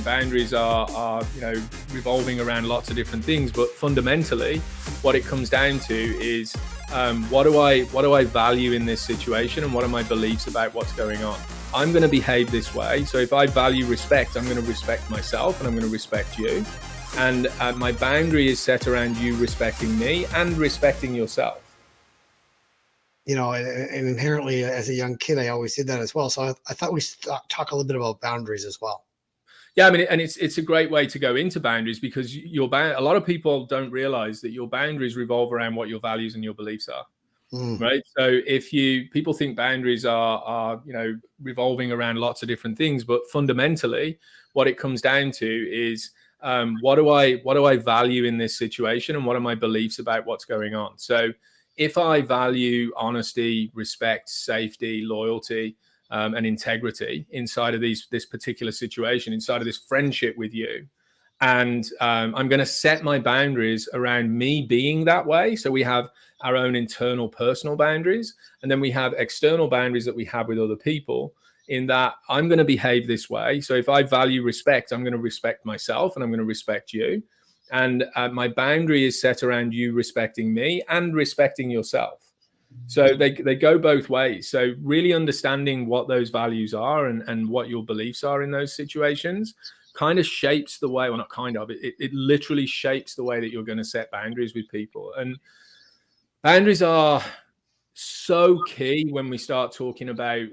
boundaries are revolving around lots of different things, but fundamentally what it comes down to is what do I value in this situation, and what are my beliefs about what's going on. I'm going to behave this way. So if I value respect, I'm going to respect myself and I'm going to respect you. And my boundary is set around you respecting me and respecting yourself. And inherently as a young kid, I always did that as well. So I thought we talk a little bit about boundaries as well. Yeah, I mean, and it's a great way to go into boundaries, because a lot of people don't realize that your boundaries revolve around what your values and your beliefs are. Right. So people think boundaries are revolving around lots of different things, but fundamentally what it comes down to is what do I value in this situation, and what are my beliefs about what's going on. So if I value honesty, respect, safety, loyalty, and integrity inside of this particular situation, inside of this friendship with you, and I'm going to set my boundaries around me being that way. So we have our own internal personal boundaries, and then we have external boundaries that we have with other people, in that I'm going to behave this way. So if I value respect, I'm going to respect myself and I'm going to respect you. And my boundary is set around you respecting me and respecting yourself. So they go both ways. So really understanding what those values are and what your beliefs are in those situations kind of shapes the way, well, not kind of, it literally shapes the way that you're going to set boundaries with people. And boundaries are so key when we start talking about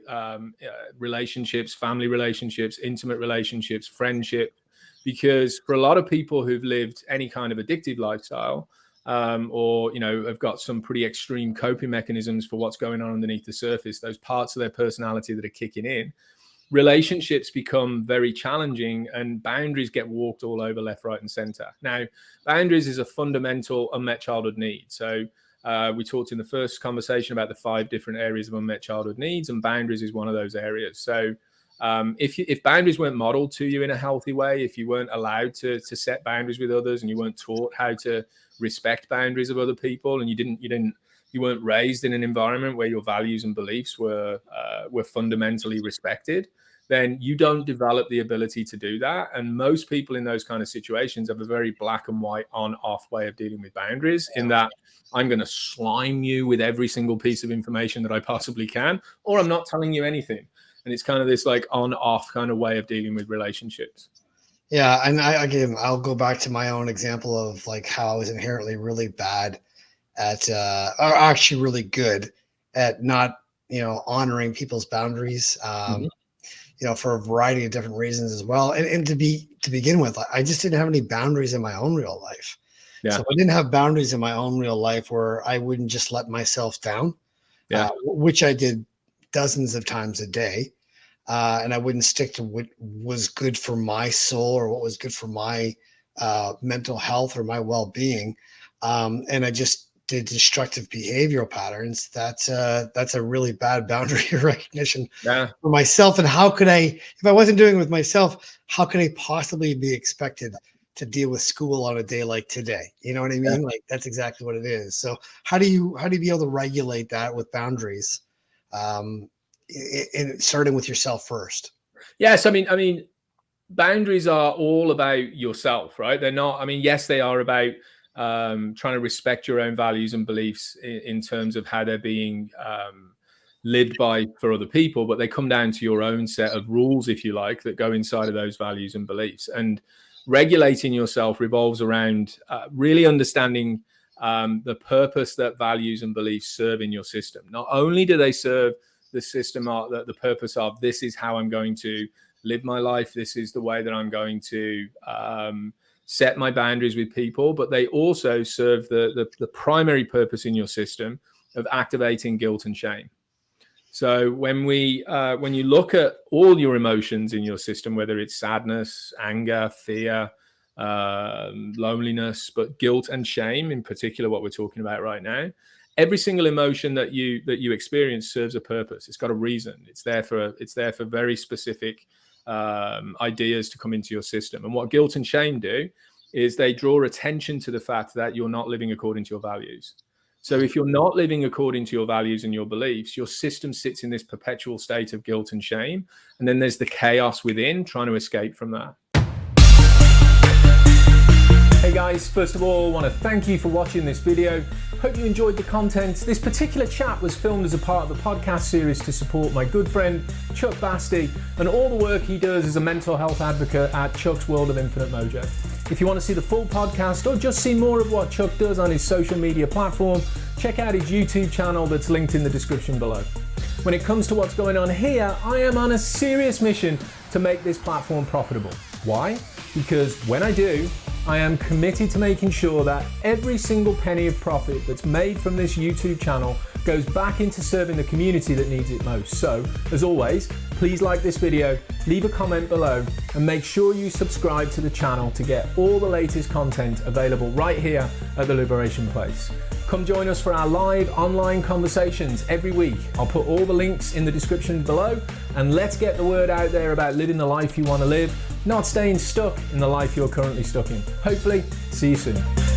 relationships, family relationships, intimate relationships, friendship, because for a lot of people who've lived any kind of addictive lifestyle, or have got some pretty extreme coping mechanisms for what's going on underneath the surface, those parts of their personality that are kicking in, relationships become very challenging, and boundaries get walked all over left, right, and center. Now, boundaries is a fundamental unmet childhood need. So we talked in the first conversation about the 5 different areas of unmet childhood needs, and boundaries is one of those areas. So if boundaries weren't modeled to you in a healthy way, if you weren't allowed to set boundaries with others, and you weren't taught how to respect boundaries of other people, and you weren't raised in an environment where your values and beliefs were fundamentally respected, then you don't develop the ability to do that. And most people in those kind of situations have a very black and white on-off way of dealing with boundaries, in that I'm going to slime you with every single piece of information that I possibly can, or I'm not telling you anything. And it's kind of this like on-off kind of way of dealing with relationships. Yeah. And I'll go back to my own example of like how I was inherently really bad at, or actually really good at not, honoring people's boundaries, for a variety of different reasons as well. And to begin with, I just didn't have any boundaries in my own real life. Yeah. So I didn't have boundaries in my own real life where I wouldn't just let myself down, which I did dozens of times a day. And I wouldn't stick to what was good for my soul or what was good for my mental health or my well-being. And I just did destructive behavioral patterns. That's a really bad boundary recognition for myself. And how could I, if I wasn't doing it with myself, how could I possibly be expected to deal with school on a day like today? You know what I mean? Yeah. Like that's exactly what it is. So how do you be able to regulate that with boundaries? In starting with yourself first. Yes. I mean, boundaries are all about yourself, right? They're not, I mean, yes, they are about trying to respect your own values and beliefs in terms of how they're being lived by for other people, but they come down to your own set of rules, if you like, that go inside of those values and beliefs. And regulating yourself revolves around really understanding the purpose that values and beliefs serve in your system. Not only do they serve the system, the purpose of this is how I'm going to live my life, this is the way that I'm going to set my boundaries with people, but they also serve the primary purpose in your system of activating guilt and shame. So when you look at all your emotions in your system, whether it's sadness, anger, fear, loneliness, but guilt and shame in particular, what we're talking about right now, every single emotion that you experience serves a purpose. It's got a reason. It's there for very specific ideas to come into your system. And what guilt and shame do is they draw attention to the fact that you're not living according to your values. So if you're not living according to your values and your beliefs, your system sits in this perpetual state of guilt and shame. And then there's the chaos within trying to escape from that. Hey guys, first of all, I want to thank you for watching this video. Hope you enjoyed the content. This particular chat was filmed as a part of the podcast series to support my good friend Chuck Basti and all the work he does as a mental health advocate at Chuck's World of Infinite Mojo. If you want to see the full podcast or just see more of what Chuck does on his social media platform, check out his YouTube channel that's linked in the description below. When it comes to what's going on here, I am on a serious mission to make this platform profitable. Why? Because when I do, I am committed to making sure that every single penny of profit that's made from this YouTube channel goes back into serving the community that needs it most. So, as always, please like this video, leave a comment below, and make sure you subscribe to the channel to get all the latest content available right here at The Liberation Place. Come join us for our live online conversations every week. I'll put all the links in the description below, and let's get the word out there about living the life you want to live, not staying stuck in the life you're currently stuck in. Hopefully, see you soon.